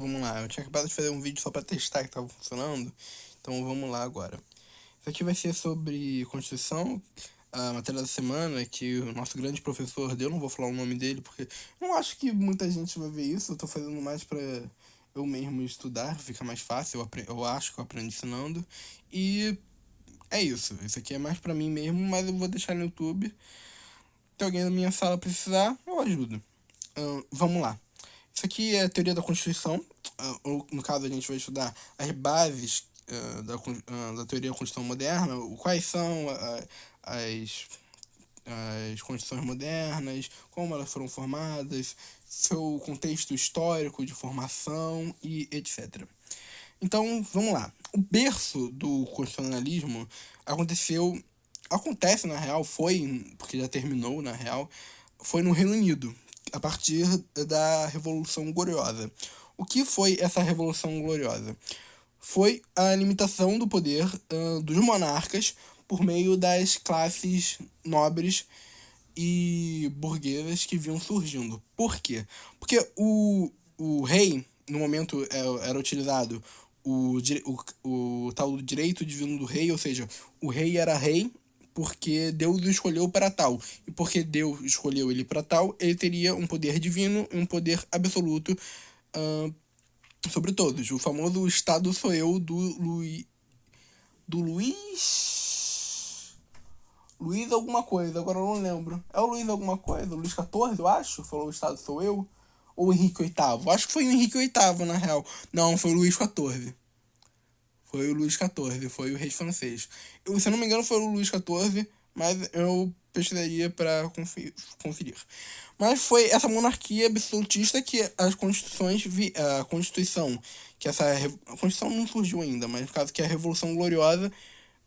Vamos lá, eu tinha acabado de fazer um vídeo só pra testar que tava funcionando, então vamos lá agora. Isso aqui vai ser sobre Constituição, a matéria da semana que o nosso grande professor deu, não vou falar o nome dele porque não acho que muita gente vai ver isso, eu tô fazendo mais pra eu mesmo estudar, fica mais fácil, eu acho que eu aprendo ensinando, e é isso aqui é mais pra mim mesmo, mas eu vou deixar no YouTube, se alguém da minha sala precisar, eu ajudo. Vamos lá. Isso aqui é a teoria da Constituição. Ou, no caso, a gente vai estudar as bases da teoria da Constituição moderna, quais são as constituições modernas, como elas foram formadas, seu contexto histórico de formação e etc. Então, vamos lá. O berço do constitucionalismo acontece na real, porque já terminou na real, foi no Reino Unido, a partir da Revolução Gloriosa. O que foi essa Revolução Gloriosa? Foi a limitação do poder dos monarcas por meio das classes nobres e burguesas que vinham surgindo. Por quê? Porque o rei, no momento, era utilizado o tal do direito divino do rei, ou seja, o rei era rei porque Deus o escolheu para tal. E porque Deus escolheu ele para tal, ele teria um poder divino, um poder absoluto sobre todos. O famoso Estado sou eu do Luís... Luís alguma coisa, agora eu não lembro. É o Luís alguma coisa? O Luís XIV, eu acho? Falou o Estado sou eu? Ou o Henrique VIII? Acho que foi o Henrique VIII, na real. Não, foi o Luís XIV. Foi o Luís XIV, foi o rei francês. Se eu não me engano, foi o Luís XIV, mas eu pesquisaria para conferir. Mas foi essa monarquia absolutista que as constituições, a Constituição, a Constituição não surgiu ainda, mas no caso que a Revolução Gloriosa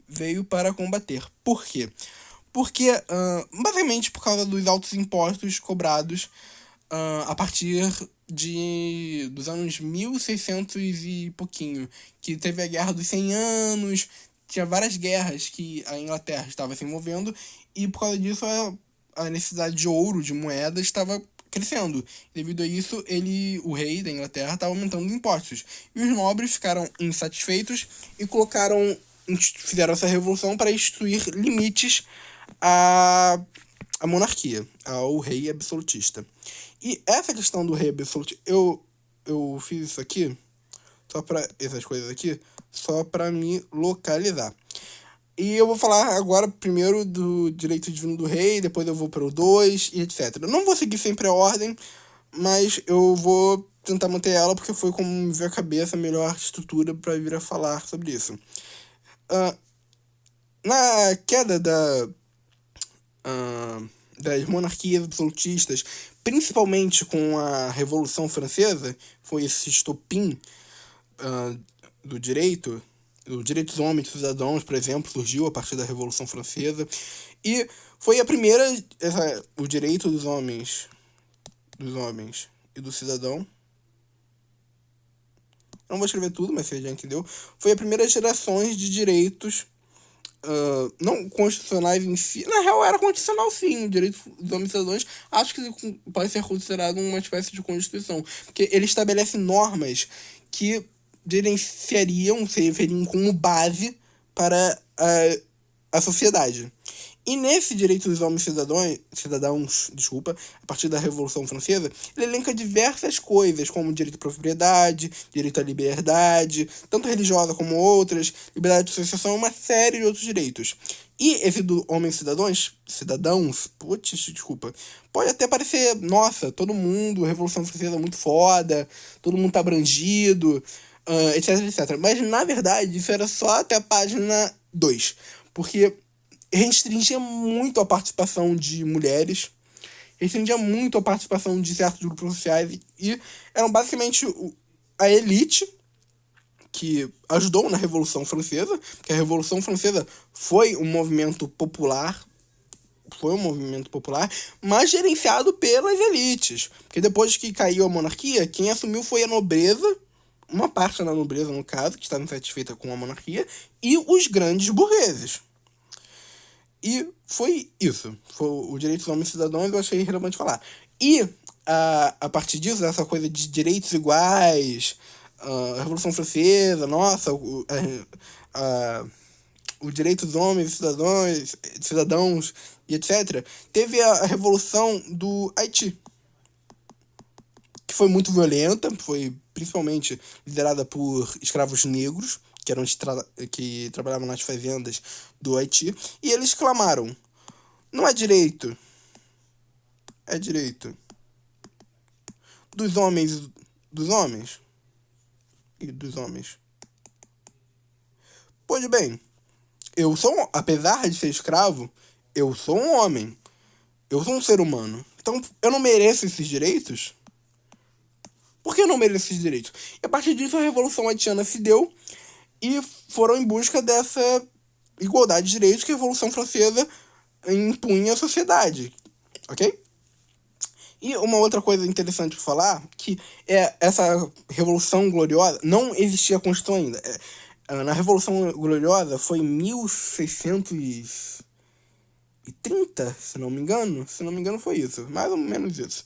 veio para combater. Por quê? Porque, basicamente, por causa dos altos impostos cobrados a partir dos anos 1600 e pouquinho, que teve a Guerra dos 100 Anos, tinha várias guerras que a Inglaterra estava se envolvendo, e por causa disso a necessidade de ouro, de moedas, estava crescendo. Devido a isso, o rei da Inglaterra estava aumentando os impostos. E os nobres ficaram insatisfeitos e fizeram essa revolução para instituir limites à monarquia, ao rei absolutista. E essa questão do rei absolutista, eu fiz isso aqui, essas coisas aqui, só para me localizar. E eu vou falar agora primeiro do direito divino do rei, depois eu vou para o 2 e etc. Eu não vou seguir sempre a ordem, mas eu vou tentar manter ela porque foi como me veio a cabeça a melhor estrutura para vir a falar sobre isso. Na queda das monarquias absolutistas, principalmente com a Revolução Francesa, foi esse estopim do direito, o direito dos homens e dos cidadãos, por exemplo, surgiu a partir da Revolução Francesa, e foi a primeira, o direito dos homens e do cidadão, não vou escrever tudo, mas você já entendeu, foi a primeira gerações de direitos não constitucionais em si. Na real, era constitucional sim, o direito dos homens e cidadãos. Acho que pode ser considerado uma espécie de constituição, porque ele estabelece normas que serviriam como base para a sociedade. E nesse direito dos homens cidadãos, a partir da Revolução Francesa, ele elenca diversas coisas, como direito à propriedade, direito à liberdade, tanto religiosa como outras, liberdade de associação, uma série de outros direitos. E esse do homens cidadãos, pode até parecer, nossa, todo mundo, Revolução Francesa é muito foda, todo mundo tá abrangido, etc, etc. Mas, na verdade, isso era só até a página 2, porque restringia muito a participação de mulheres, restringia muito a participação de certos grupos sociais, e eram basicamente a elite que ajudou na Revolução Francesa, porque a Revolução Francesa foi um movimento popular, mas gerenciado pelas elites, porque depois que caiu a monarquia, quem assumiu foi a nobreza, uma parte da nobreza, no caso, que estava insatisfeita com a monarquia, e os grandes burgueses. E foi isso. Foi o direito dos homens e cidadãos, eu achei relevante falar. E a partir disso, essa coisa de direitos iguais, a Revolução Francesa, nossa, os direitos dos homens, cidadãos e etc., teve a Revolução do Haiti, que foi muito violenta, foi principalmente liderada por escravos negros, que trabalhavam nas fazendas do Haiti, e eles clamaram: não é direito, é direito dos homens, dos homens e dos homens. Pois bem, apesar de ser escravo, eu sou um homem, eu sou um ser humano, então eu não mereço esses direitos? Por que eu não mereço esses direitos? E a partir disso a Revolução Haitiana se deu e foram em busca dessa igualdade de direitos que a Revolução Francesa impunha à sociedade, ok? E uma outra coisa interessante para falar, que essa Revolução Gloriosa, não existia a Constituição ainda. Na Revolução Gloriosa foi em 1630, se não me engano. Se não me engano foi isso, mais ou menos isso.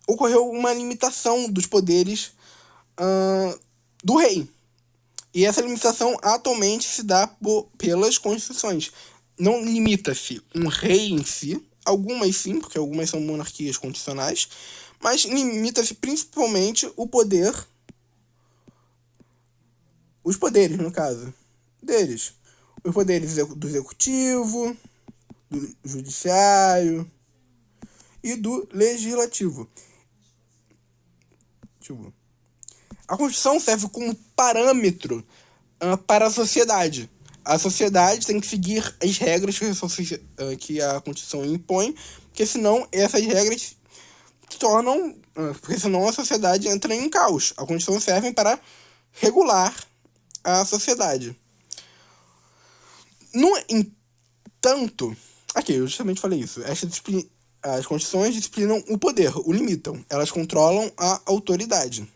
Ocorreu uma limitação dos poderes do rei. E essa limitação atualmente se dá pelas constituições. Não limita-se um rei em si, algumas sim, porque algumas são monarquias constitucionais, mas limita-se principalmente o poder, os poderes, no caso, deles. Os poderes do executivo, do judiciário e do legislativo. A Constituição serve como parâmetro para a sociedade. A sociedade tem que seguir as regras que a Constituição impõe, porque senão essas regras se tornam... porque senão a sociedade entra em caos. A Constituição serve para regular a sociedade. No entanto... Aqui, eu justamente falei isso. As constituições disciplinam o poder, o limitam. Elas controlam a autoridade.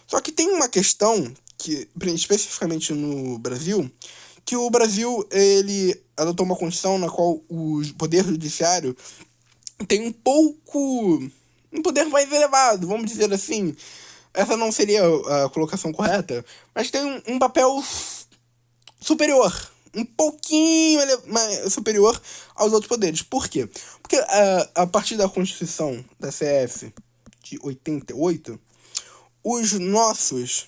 Só que tem uma questão, que especificamente no Brasil, que o Brasil ele adotou uma constituição na qual o poder judiciário tem um poder mais elevado, vamos dizer assim. Essa não seria a colocação correta, mas tem um papel superior, um pouquinho mais superior aos outros poderes. Por quê? Porque a partir da Constituição da CF de 88, os nossos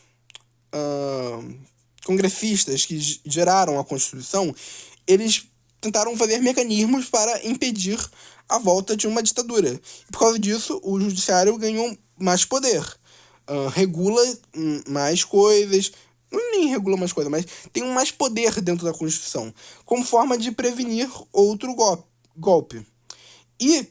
congressistas que geraram a Constituição, eles tentaram fazer mecanismos para impedir a volta de uma ditadura. E por causa disso, o judiciário ganhou mais poder, regula mais coisas, nem regula mais coisas, mas tem mais poder dentro da Constituição, como forma de prevenir outro golpe. E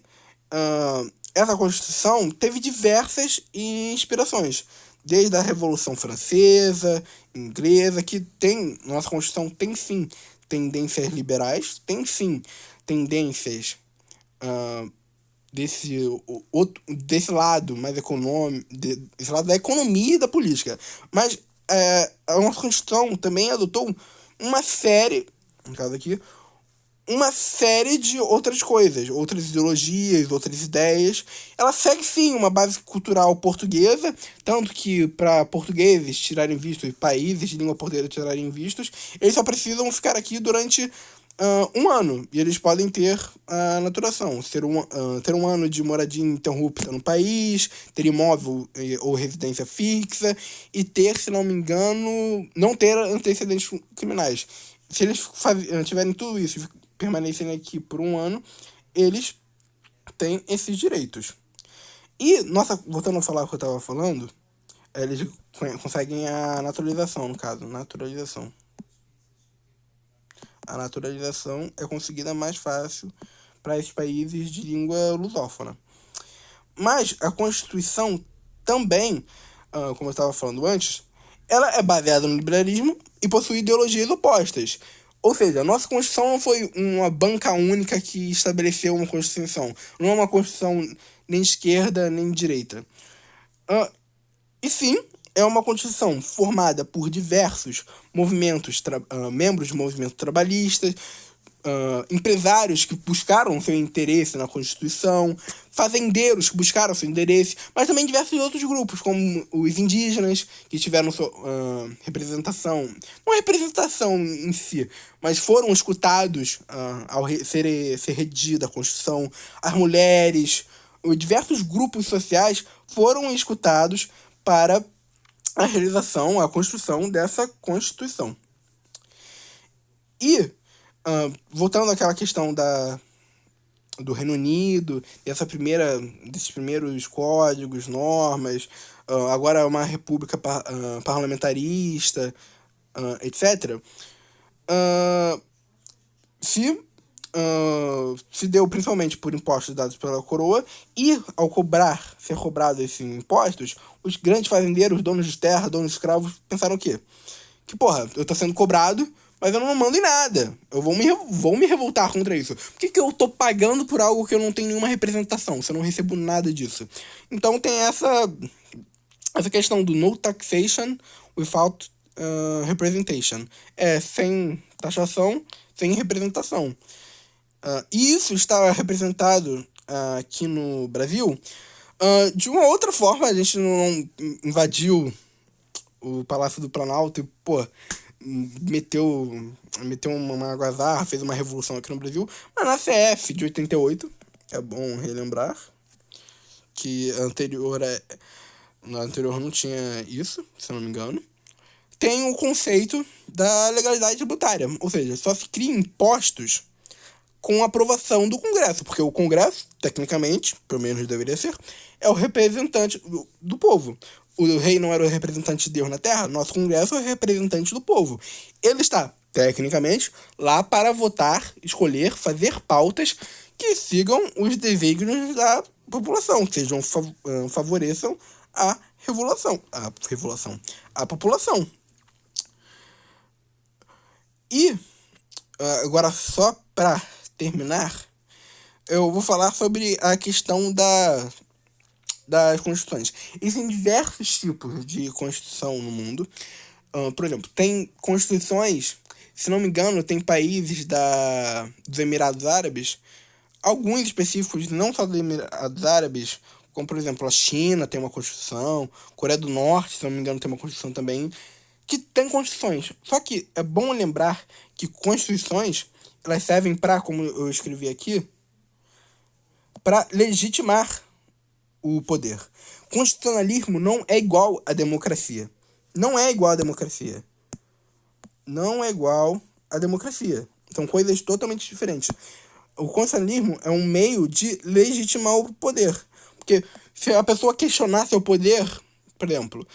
essa Constituição teve diversas inspirações, desde a Revolução Francesa, Inglesa, que tem... Nossa Constituição tem, sim, tendências liberais, tem, sim, tendências desse lado mais econômico, desse lado da economia e da política. Mas a nossa Constituição também adotou uma série, no caso aqui, uma série de outras coisas, outras ideologias, outras ideias. Ela segue, sim, uma base cultural portuguesa, tanto que para portugueses tirarem vistos, países de língua portuguesa tirarem vistos, eles só precisam ficar aqui durante um ano, e eles podem ter a naturação, ter um ano de moradia ininterrupta no país, ter imóvel ou residência fixa, e ter, se não me engano, não ter antecedentes criminais. Se eles tiverem tudo isso, permanecerem aqui por um ano, eles têm esses direitos. E, voltando a falar o que eu estava falando, eles conseguem a naturalização, no caso, naturalização. A naturalização é conseguida mais fácil para esses países de língua lusófona. Mas a Constituição também, como eu estava falando antes, ela é baseada no liberalismo e possui ideologias opostas. Ou seja, a nossa Constituição não foi uma banca única que estabeleceu uma Constituição. Não é uma Constituição nem de esquerda nem de direita. E sim, é uma Constituição formada por diversos movimentos, membros de movimentos trabalhistas, empresários que buscaram seu interesse na Constituição, fazendeiros que buscaram seu interesse, mas também diversos outros grupos, como os indígenas, que tiveram sua representação, não representação em si, mas foram escutados ao ser redigida a Constituição, as mulheres, diversos grupos sociais foram escutados para a realização, a construção dessa Constituição. E, voltando àquela questão do Reino Unido, desses primeiros códigos, normas, agora é uma república parlamentarista, etc., se deu principalmente por impostos dados pela coroa, e ao ser cobrado esses impostos, os grandes fazendeiros, donos de terra, donos de escravos, pensaram o quê? Que, porra, eu tô sendo cobrado, mas eu não mando em nada. Eu vou me revoltar contra isso. Por que eu tô pagando por algo que eu não tenho nenhuma representação, se eu não recebo nada disso? Então tem essa questão do no taxation without representation. Sem taxação, sem representação. E isso está representado aqui no Brasil de uma outra forma. A gente não invadiu o Palácio do Planalto e, meteu uma algazarra, fez uma revolução aqui no Brasil, mas na CF de 88, é bom relembrar, que na anterior não tinha isso, se eu não me engano, tem o conceito da legalidade tributária, ou seja, só se cria impostos com aprovação do Congresso, porque o Congresso, tecnicamente, pelo menos deveria ser, é o representante do povo. O rei não era o representante de Deus na Terra, nosso Congresso é o representante do povo. Ele está, tecnicamente, lá para votar, escolher, fazer pautas que sigam os desígnios da população, que favoreçam a população. E, agora, só para terminar, eu vou falar sobre a questão das constituições. Existem diversos tipos de constituição no mundo. Por exemplo, tem constituições, se não me engano, tem países dos Emirados Árabes, alguns específicos, não só dos Emirados Árabes, como, por exemplo, a China tem uma constituição, Coreia do Norte, se não me engano, tem uma constituição também, que tem constituições. Só que é bom lembrar que constituições, elas servem para, como eu escrevi aqui, para legitimar o poder. Constitucionalismo não é igual à democracia. Não é igual à democracia. São coisas totalmente diferentes. O constitucionalismo é um meio de legitimar o poder. Porque se a pessoa questionar seu poder, por exemplo,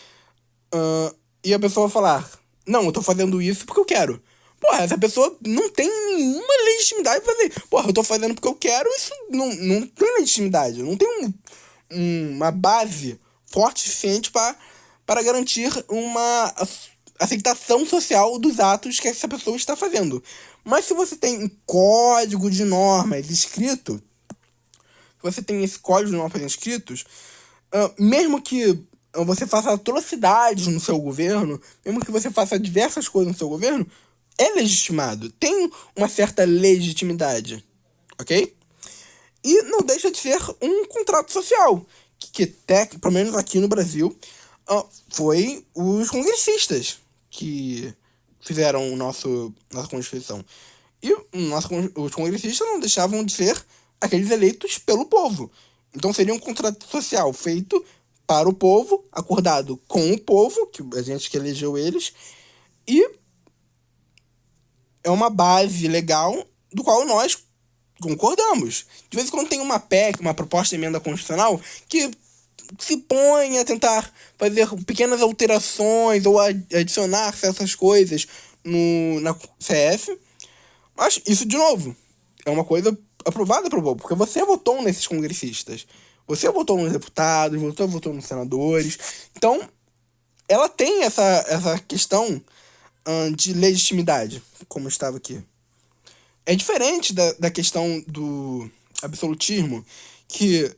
e a pessoa falar, não, eu tô fazendo isso porque eu quero. Porra, essa pessoa não tem nenhuma legitimidade pra fazer. Porra, eu tô fazendo porque eu quero, isso não tem legitimidade. Não tem uma base forte o suficiente para garantir uma aceitação social dos atos que essa pessoa está fazendo. Mas se você tem um código de normas escrito, mesmo que você faça atrocidades no seu governo, mesmo que você faça diversas coisas no seu governo, é legitimado, tem uma certa legitimidade, ok? E não deixa de ser um contrato social, que pelo menos aqui no Brasil, foi os congressistas que fizeram nossa Constituição. E os congressistas não deixavam de ser aqueles eleitos pelo povo. Então seria um contrato social feito para o povo, acordado com o povo, que a gente que elegeu eles, e é uma base legal do qual nós concordamos. De vez em quando tem uma PEC, uma proposta de emenda constitucional, que se põe a tentar fazer pequenas alterações ou adicionar certas coisas na CF. Mas isso, de novo, é uma coisa aprovada pelo povo, porque você votou nesses congressistas. Você votou nos deputados, você votou nos senadores. Então, ela tem essa questão de legitimidade, como estava aqui. É diferente da questão do absolutismo, que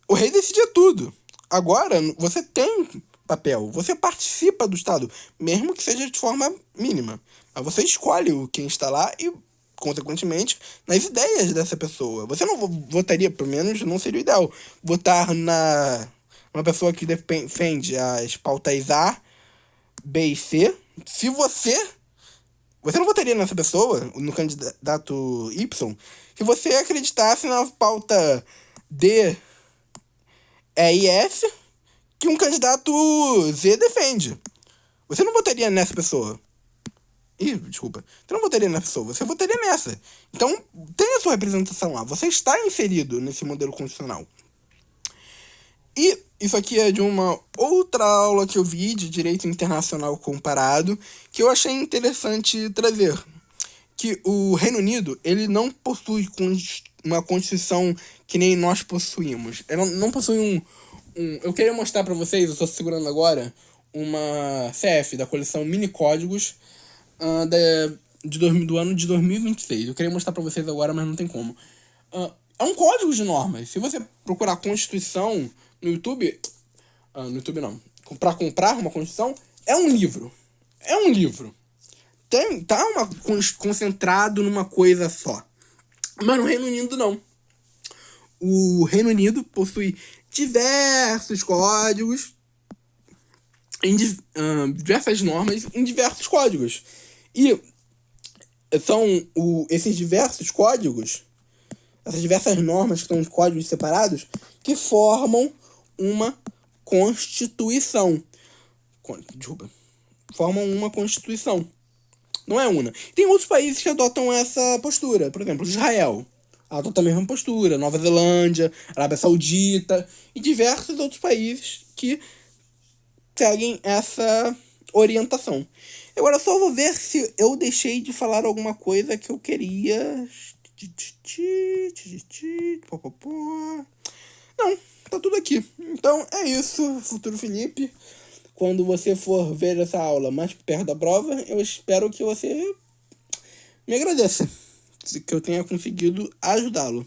o rei decidia tudo. Agora, você tem papel, você participa do Estado, mesmo que seja de forma mínima. Mas você escolhe quem está lá e consequentemente, nas ideias dessa pessoa. Você não votaria, pelo menos não seria o ideal, votar uma pessoa que defende as pautas A, B e C, se você não votaria nessa pessoa, no candidato Y, se você acreditasse na pauta D, E e F que um candidato Z defende. Você não votaria nessa pessoa. Desculpa. Você não votaria nessa pessoa, você votaria nessa. Então, tem a sua representação lá. Você está inserido nesse modelo constitucional. E isso aqui é de uma outra aula que eu vi de Direito Internacional Comparado, que eu achei interessante trazer. Que o Reino Unido, ele não possui uma Constituição que nem nós possuímos. Ele não possui eu queria mostrar pra vocês, eu estou segurando agora, uma CF da coleção Mini Códigos do ano de 2026. Eu queria mostrar pra vocês agora, mas não tem como. É um código de normas. Se você procurar Constituição no YouTube... no YouTube não. Pra comprar uma Constituição, é um livro. É um livro. Tá concentrado numa coisa só. Mas no Reino Unido, não. O Reino Unido possui diversos códigos, diversas normas em diversos códigos. E são esses diversos códigos, essas diversas normas que estão em códigos separados, que formam uma Constituição. Formam uma Constituição. Não é una. Tem outros países que adotam essa postura. Por exemplo, Israel adota a mesma postura. Nova Zelândia, Arábia Saudita e diversos outros países que seguem essa orientação. Agora só vou ver se eu deixei de falar alguma coisa que eu queria. Não, tá tudo aqui. Então é isso, futuro Felipe. Quando você for ver essa aula mais perto da prova, eu espero que você me agradeça, que eu tenha conseguido ajudá-lo.